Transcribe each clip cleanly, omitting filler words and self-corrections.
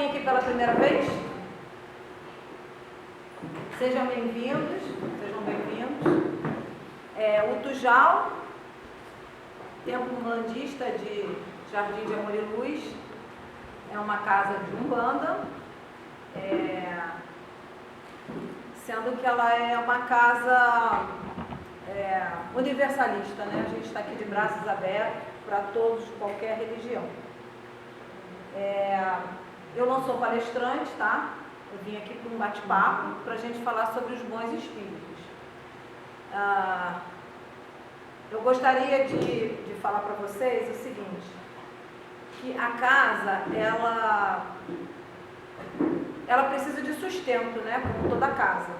vir aqui pela primeira vez? Sejam bem-vindos, sejam bem-vindos. O Tujal, Templo Umbandista de Jardim de Amor e Luz, é uma casa de Umbanda, sendo que ela é uma casa universalista, né? A gente está aqui de braços abertos para todos, qualquer religião. Eu não sou palestrante, tá? Eu vim aqui para um bate-papo para a gente falar sobre os bons espíritos. Eu gostaria de falar para vocês o seguinte, que a casa, ela precisa de sustento, né? Como toda casa.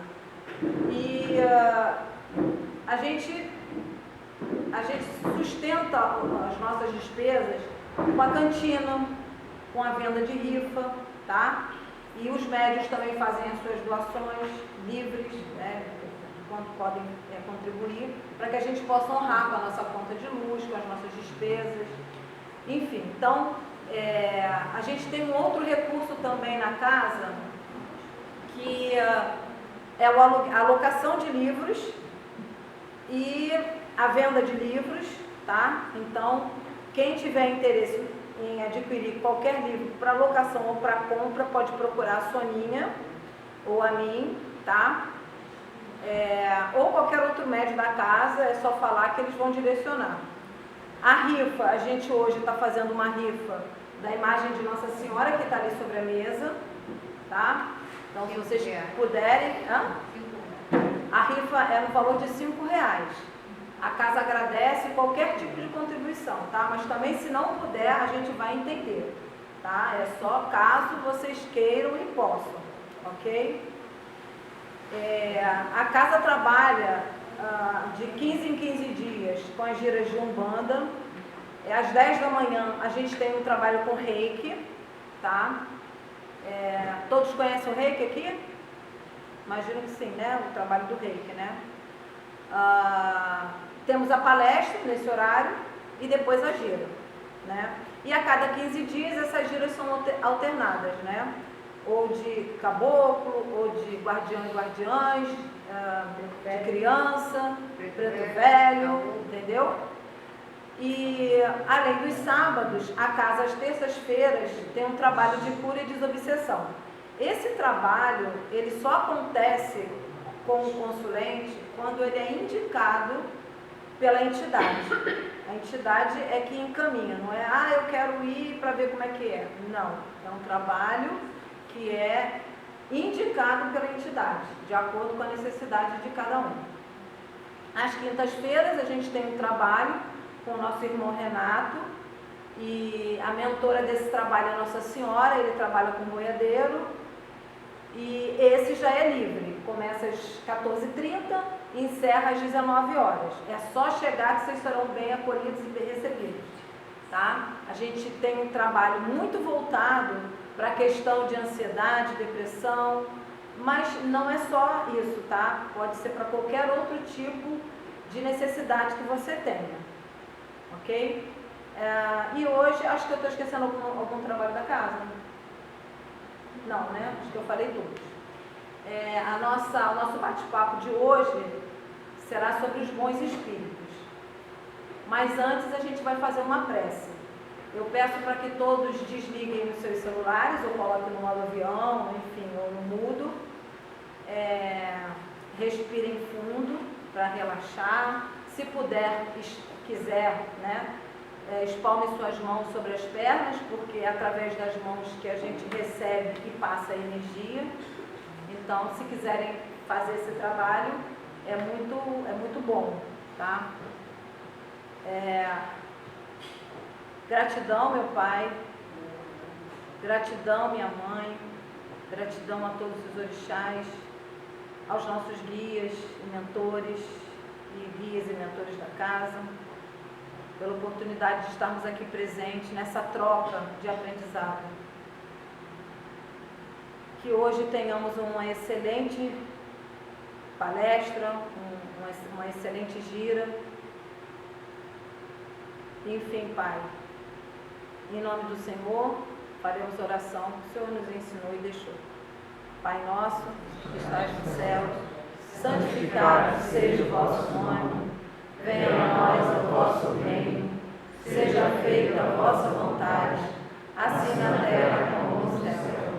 E a gente sustenta as nossas despesas com a cantina, com a venda de rifa, tá? E os médios também fazem as suas doações livres, né? Quanto podem contribuir, para que a gente possa honrar com a nossa conta de luz, com as nossas despesas, enfim. Então, a gente tem um outro recurso também na casa, que é a alocação de livros e a venda de livros, tá? Então, quem tiver interesse em adquirir qualquer livro para locação ou para compra, pode procurar a Soninha ou a mim, tá? Ou qualquer outro médio da casa, é só falar que eles vão direcionar. A rifa, a gente hoje está fazendo uma rifa da imagem de Nossa Senhora, que está ali sobre a mesa, tá? Então, se vocês puderem... A rifa é no valor de R$5. A casa agradece qualquer tipo de contribuição, tá? Mas também, se não puder, a gente vai entender, tá? É só caso vocês queiram e possam, ok? A casa trabalha de 15 em 15 dias com as giras de Umbanda. Às 10 da manhã a gente tem um trabalho com Reiki, tá? Todos conhecem o Reiki aqui? Imagino que sim, né? O trabalho do Reiki, né? Temos a palestra nesse horário e depois a gira, né? E a cada 15 dias essas giras são alternadas, né? Ou de caboclo, ou de guardião e guardiãs, de criança, preto velho, entendeu? E além dos sábados, a casa às terças-feiras tem um trabalho de cura e desobsessão. Esse trabalho, ele só acontece com o consulente quando ele é indicado pela entidade. A entidade é que encaminha, não é, eu quero ir para ver como é que é. Não, é um trabalho que é indicado pela entidade, de acordo com a necessidade de cada um. Às quintas-feiras a gente tem um trabalho com o nosso irmão Renato, e a mentora desse trabalho é Nossa Senhora, ele trabalha com boiadeiro, e esse já é livre, começa às 14h30 e encerra às 19 horas. É só chegar que vocês serão bem acolhidos e bem recebidos, tá? A gente tem um trabalho muito voltado para a questão de ansiedade, depressão, mas não é só isso, tá? Pode ser para qualquer outro tipo de necessidade que você tenha, ok? E hoje, acho que eu estou esquecendo algum trabalho da casa. Não, né? Acho que eu falei todos. O nosso bate-papo de hoje será sobre os bons espíritos. Mas antes a gente vai fazer uma prece. Eu peço para que todos desliguem os seus celulares, ou coloquem no modo avião, enfim, ou no mudo. Respirem fundo para relaxar. Se quiser, né? Espalme suas mãos sobre as pernas, porque é através das mãos que a gente recebe e passa a energia. Então, se quiserem fazer esse trabalho, é muito bom, tá? Gratidão, meu Pai, gratidão, minha Mãe, gratidão a todos os orixás, aos nossos guias e mentores, e guias e mentores da casa, pela oportunidade de estarmos aqui presentes nessa troca de aprendizado. Que hoje tenhamos uma excelente palestra, uma excelente gira. Enfim, Pai, em nome do Senhor, Faremos oração que o Senhor nos ensinou e deixou. Pai nosso, que estás no céu, santificado seja o vosso nome. Venha a nós o vosso reino. Seja feita a vossa vontade, assim na terra como no céu.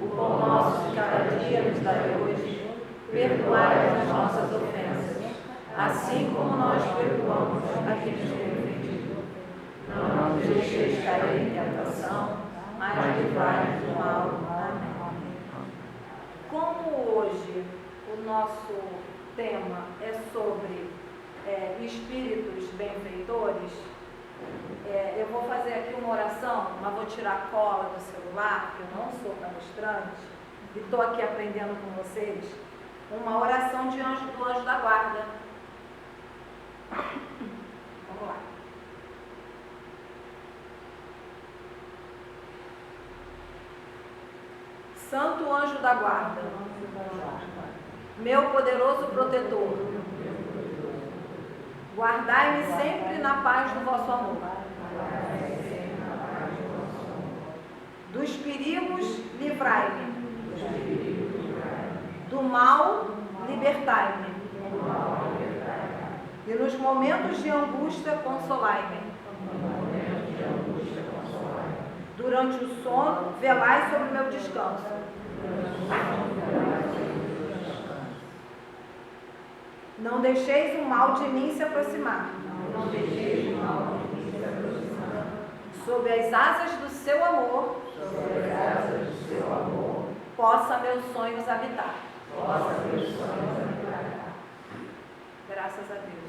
O pão nosso de cada dia nos dai hoje. Perdoai as nossas ofensas, assim como nós perdoamos a quem nos tem ofendido. Não nos deixeis cair em tentação, mas livrai-nos do mal. Amém. Como hoje o nosso tema é sobre espíritos benfeitores, eu vou fazer aqui uma oração, mas vou tirar a cola do celular, porque eu não sou palestrante, e estou aqui aprendendo com vocês, uma oração do anjo da guarda. Vamos lá. Santo anjo da guarda, meu poderoso protetor, guardai-me sempre na paz do vosso amor. Dos perigos, livrai-me. Do mal, libertai-me. E nos momentos de angústia, consolai-me. Durante o sono, velai sobre o meu descanso. Não deixeis o mal de mim se aproximar. Sob as asas do seu amor, possa meus sonhos habitar. Graças a Deus.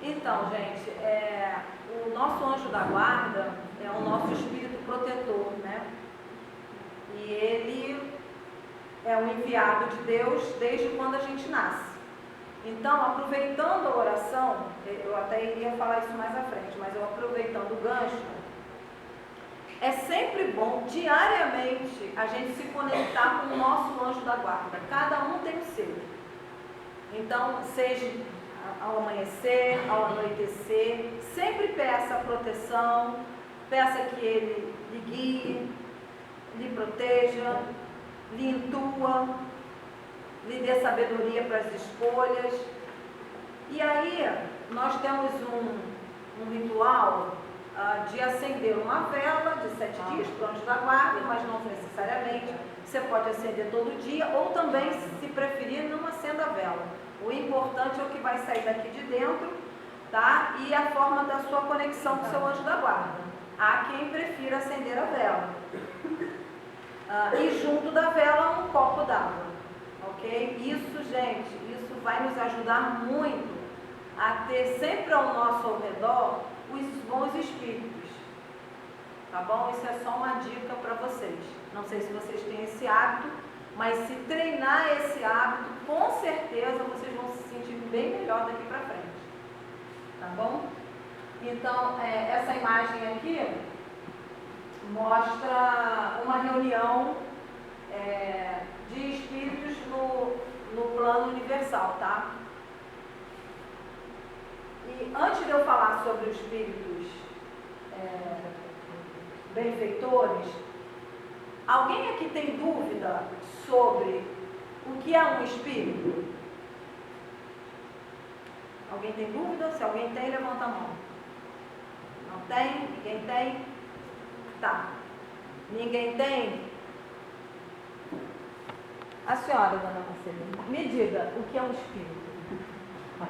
Então, gente, o nosso anjo da guarda é o nosso espírito protetor, né? E ele é um enviado de Deus desde quando a gente nasce. Então, aproveitando a oração, eu até iria falar isso mais à frente, mas eu aproveitando o gancho, é sempre bom, diariamente, a gente se conectar com o nosso anjo da guarda. Cada um tem o seu. Então, seja ao amanhecer, ao anoitecer, sempre peça proteção, peça que ele lhe guie, lhe proteja, lhe intua, lhe dê sabedoria para as escolhas. E aí, nós temos um ritual de acender uma vela de 7 dias para o anjo da guarda, mas não necessariamente. Você pode acender todo dia, ou também, se preferir, não acenda a vela. O importante é o que vai sair daqui de dentro, tá? E a forma da sua conexão com o seu anjo da guarda. Há quem prefira acender a vela. E junto da vela, um copo d'água. Ok? Isso, gente, isso vai nos ajudar muito a ter sempre ao nosso redor os bons espíritos. Tá bom? Isso é só uma dica para vocês. Não sei se vocês têm esse hábito, mas se treinar esse hábito, com certeza vocês vão se sentir bem melhor daqui para frente. Tá bom? Então, essa imagem aqui mostra uma reunião de espíritos no plano universal, tá? E antes de eu falar sobre os espíritos benfeitores, alguém aqui tem dúvida sobre o que é um espírito? Alguém tem dúvida? Se alguém tem, levanta a mão. Não tem? Ninguém tem? Tá. Ninguém tem? A senhora, dona Marcelina, me diga o que é um espírito. Não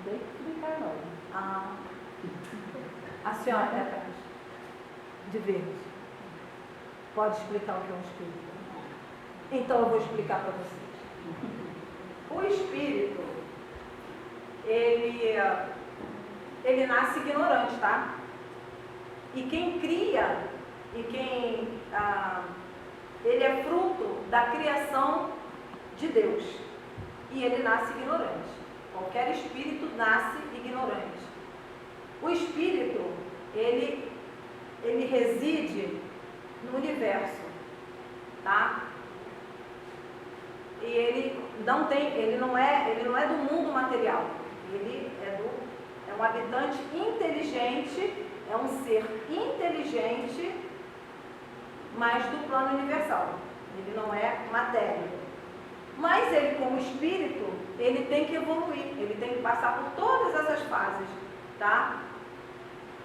tem que explicar, não. A senhora é atrás. De verde. Pode explicar o que é um espírito? Então eu vou explicar para vocês. O espírito, ele nasce ignorante, tá? E quem cria, ele é fruto da criação de Deus. E ele nasce ignorante. Qualquer espírito nasce ignorante. O espírito, ele reside no universo, tá? E ele não é do mundo material. Ele é É um habitante inteligente, é um ser inteligente, mas do plano universal. Ele não é matéria. Mas ele, como espírito, ele tem que evoluir, ele tem que passar por todas essas fases, tá?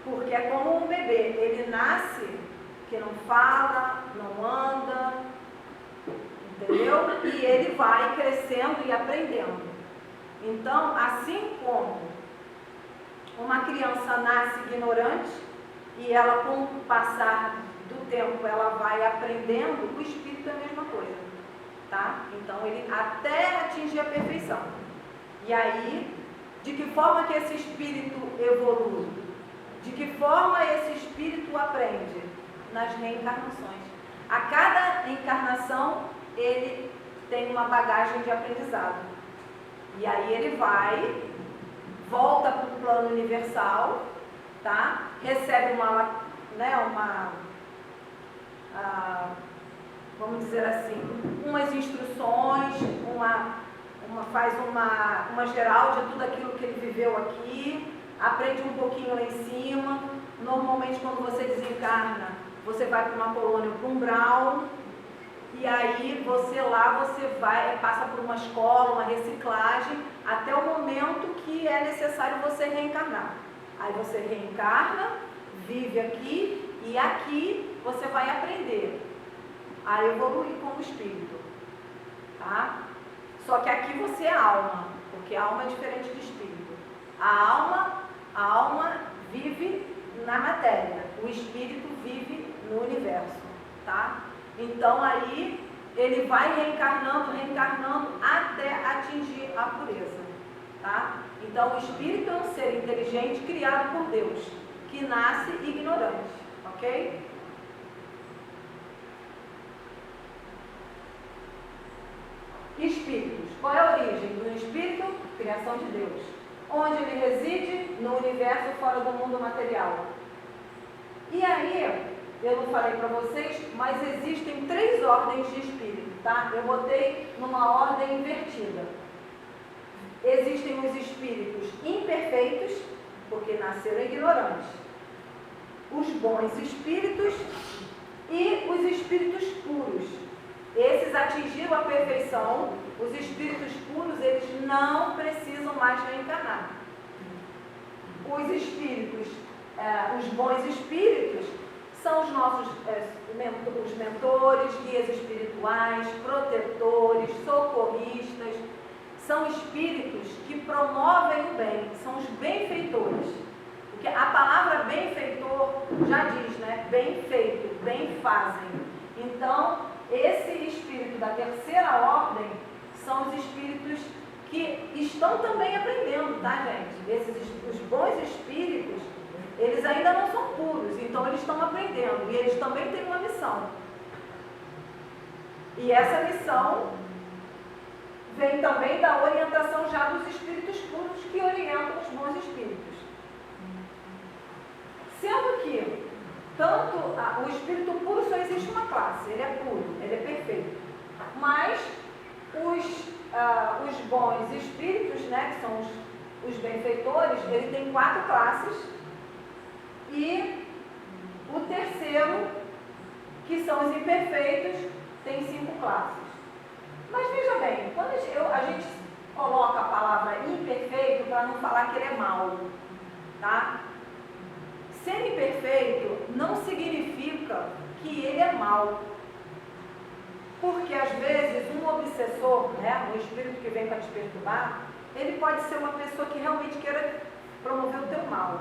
Porque é como um bebê, ele nasce que não fala, não anda, entendeu? E ele vai crescendo e aprendendo. Então, assim como uma criança nasce ignorante e ela, com o passar do tempo, ela vai aprendendo, o espírito é a mesma coisa, tá? Então, ele até atingir a perfeição. E aí, de que forma que esse espírito evolui? De que forma esse espírito aprende? Nas reencarnações. A cada encarnação, ele tem uma bagagem de aprendizado. E aí ele vai, volta para o plano universal, tá? Recebe vamos dizer assim, umas instruções, faz uma geral de tudo aquilo que ele viveu aqui, aprende um pouquinho lá em cima. Normalmente, quando você desencarna, você vai para uma colônia, para um umbral, e aí você passa por uma escola, uma reciclagem, até o momento que é necessário você reencarnar. Aí você reencarna, vive aqui, e aqui você vai aprender a evoluir como espírito, tá? Só que aqui você é alma, porque a alma é diferente do espírito. A alma vive na matéria, o espírito vive no universo, tá? Então aí ele vai reencarnando até atingir a pureza, tá? Então o espírito é um ser inteligente criado por Deus, que nasce ignorante, ok? Espíritos. Qual é a origem do espírito? Criação de Deus. Onde ele reside? No universo fora do mundo material. E aí, eu não falei para vocês, mas existem 3 ordens de espírito, tá? Eu botei numa ordem invertida. Existem os espíritos imperfeitos, porque nasceram ignorantes. Os bons espíritos e os espíritos puros. Esses atingiram a perfeição. Os espíritos puros, eles não precisam mais reencarnar. Os espíritos, os bons espíritos, são os nossos os mentores, guias espirituais, protetores, socorristas. São espíritos que promovem o bem, são os benfeitores. Porque a palavra benfeitor já diz, né? Bem feito, bem fazem. Então, esse espírito da terceira ordem são os espíritos que estão também aprendendo, tá, gente? Os bons espíritos, eles ainda não são puros, então eles estão aprendendo e eles também têm uma missão. E essa missão vem também da orientação já dos espíritos puros que orientam os bons espíritos. Sendo que tanto o espírito puro só existe uma classe, ele é puro, ele é perfeito. Mas os bons espíritos, né, que são os benfeitores, ele tem 4 classes. E o terceiro, que são os imperfeitos, tem 5 classes. Mas veja bem, quando a gente coloca a palavra imperfeito para não falar que ele é mau, tá? Ser imperfeito não significa que ele é mau. Porque às vezes um obsessor, né, um espírito que vem para te perturbar, ele pode ser uma pessoa que realmente queira promover o teu mal.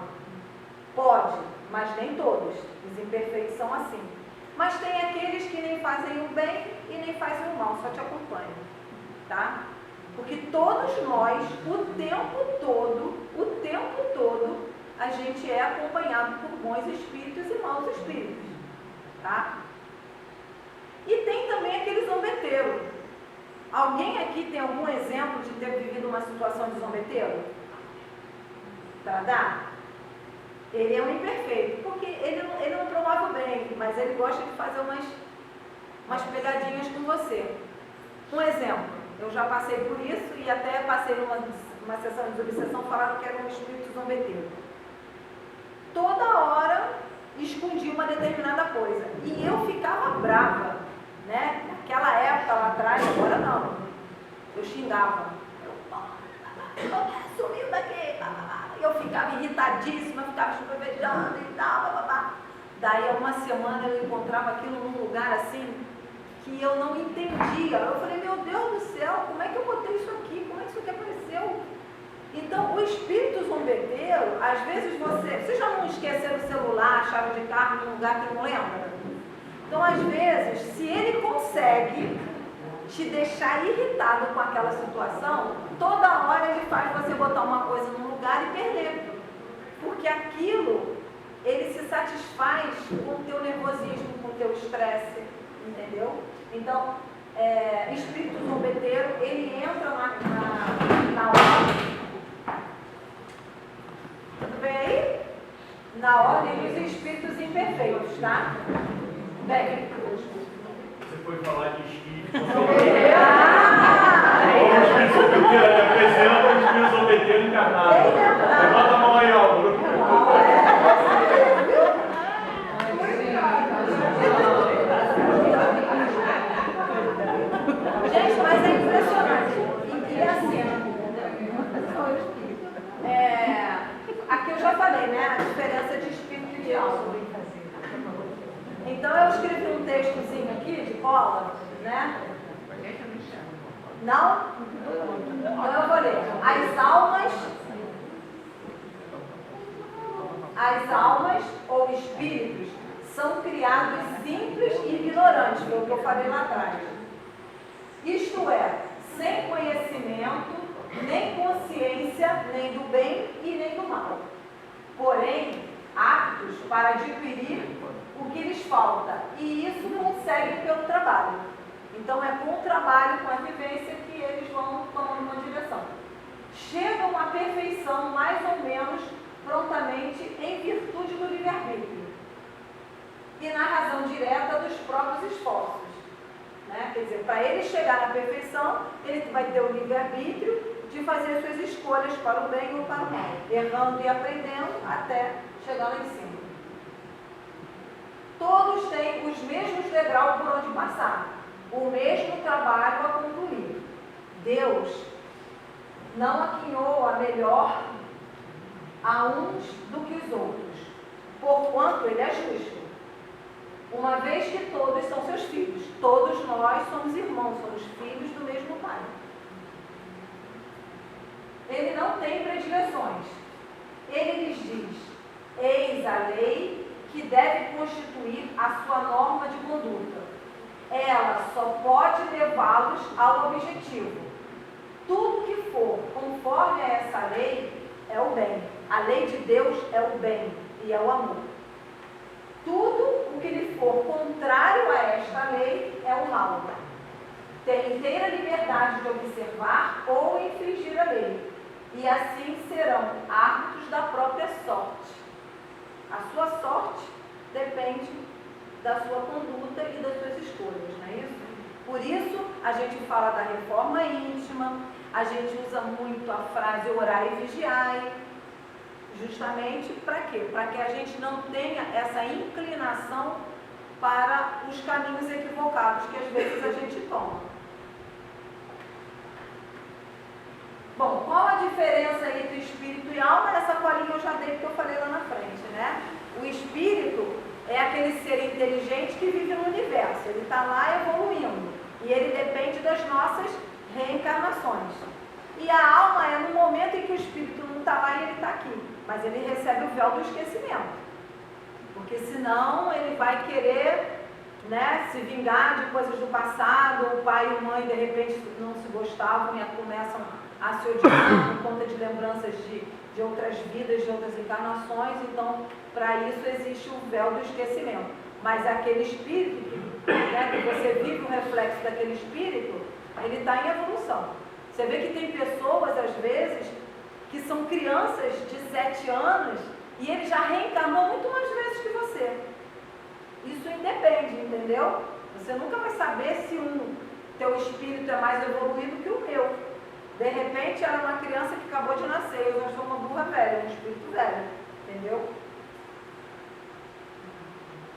Pode, mas nem todos. Os imperfeitos são assim. Mas tem aqueles que nem fazem o bem e nem fazem o mal, só te acompanham, tá? Porque todos nós, o tempo todo, a gente é acompanhado por bons espíritos e maus espíritos, tá? E tem também aquele zombeteiro. Alguém aqui tem algum exemplo de ter vivido uma situação de zombeteiro? Para dar? Ele é um imperfeito, porque ele não promove o bem, mas ele gosta de fazer umas pegadinhas com você. Um exemplo, eu já passei por isso e até passei numa numa sessão de desobsessão, falaram que era um espírito zombeteiro. Toda hora escondia uma determinada coisa. E eu ficava brava, né? Naquela época lá atrás, agora não. Eu xingava. Sumiu daqui, eu ficava irritadíssima, ficava escovejando e tal, Daí, há uma semana, eu encontrava aquilo num lugar assim, que eu não entendia. Eu falei, meu Deus do céu, como é que eu botei isso aqui? Como é que isso aqui apareceu? Então, o espírito zombeteiro, às vezes vocês já não esqueceram o celular, a chave de carro num lugar que não lembra? Então, às vezes, se ele consegue te deixar irritado com aquela situação, toda hora ele faz você botar uma coisa num lugar e perder. Porque aquilo, ele se satisfaz com o teu nervosismo, com o teu estresse, entendeu? Então, espírito zombeteiro, ele entra na ordem. Tudo bem aí? Na ordem dos espíritos imperfeitos, tá? Bem. Você foi falar de espírito. O espírito zombeteiro representa o espírito zombeteiro encarnado. Levanta a mão aí, Álvaro. Gente, mas é impressionante. E assim, aqui eu já falei, né? A diferença de espírito e de alma. Então eu escrevi um textozinho aqui de cola, né? Não? Então eu vou ler. As almas ou espíritos são criados simples e ignorantes, foi o que eu falei lá atrás. Isto é, sem conhecimento, nem consciência, nem do bem e nem do mal. Porém, aptos para adquirir o que lhes falta. E isso conseguem pelo trabalho. Então é com o trabalho, com a vivência, que eles vão tomando uma direção. Chegam à perfeição mais ou menos prontamente em virtude do livre-arbítrio e na razão direta dos próprios esforços. Né? Quer dizer, para ele chegar na perfeição, ele vai ter o livre-arbítrio de fazer suas escolhas para o bem ou para o mal, errando e aprendendo até chegar lá em cima. Todos têm os mesmos degraus por onde passar, o mesmo trabalho a concluir. Deus não aquinhou a melhor a uns do que os outros, porquanto ele é justo. Uma vez que todos são seus filhos, todos nós somos irmãos, somos filhos do mesmo Pai. Ele não tem predileções. Ele lhes diz: eis a lei que deve constituir a sua norma de conduta. Ela só pode levá-los ao objetivo. Tudo que for conforme a essa lei é o bem. A lei de Deus é o bem e é o amor. Tudo o que lhe for contrário a esta lei é o mal. Tem inteira liberdade de observar ou infringir a lei, e assim serão árbitros da própria sorte. A sua sorte depende da sua conduta e das suas escolhas, não é isso? Por isso, a gente fala da reforma íntima, a gente usa muito a frase orai e vigiai, justamente para quê? Para que a gente não tenha essa inclinação para os caminhos equivocados que às vezes a gente toma. Bom, qual a diferença entre espírito e alma? Essa colinha eu já dei porque eu falei lá na frente, né? O espírito é aquele ser inteligente que vive no universo, ele está lá evoluindo e ele depende das nossas reencarnações. E a alma é no momento em que o espírito não está lá e ele está aqui, mas ele recebe o véu do esquecimento, porque senão ele vai querer, né, se vingar de coisas do passado. O pai e a mãe de repente não se gostavam e começam a se odiar por conta de lembranças de outras vidas, de outras encarnações. Então, para isso existe o véu do esquecimento. Mas aquele espírito, né, que você vive o reflexo daquele espírito, ele está em evolução. Você vê que tem pessoas, às vezes, que são crianças de 7 anos e ele já reencarnou muito mais vezes que você. Isso independe, entendeu? Você nunca vai saber se o teu espírito é mais evoluído que o meu. De repente era uma criança que acabou de nascer, eu já sou uma burra velha, um espírito velho, entendeu?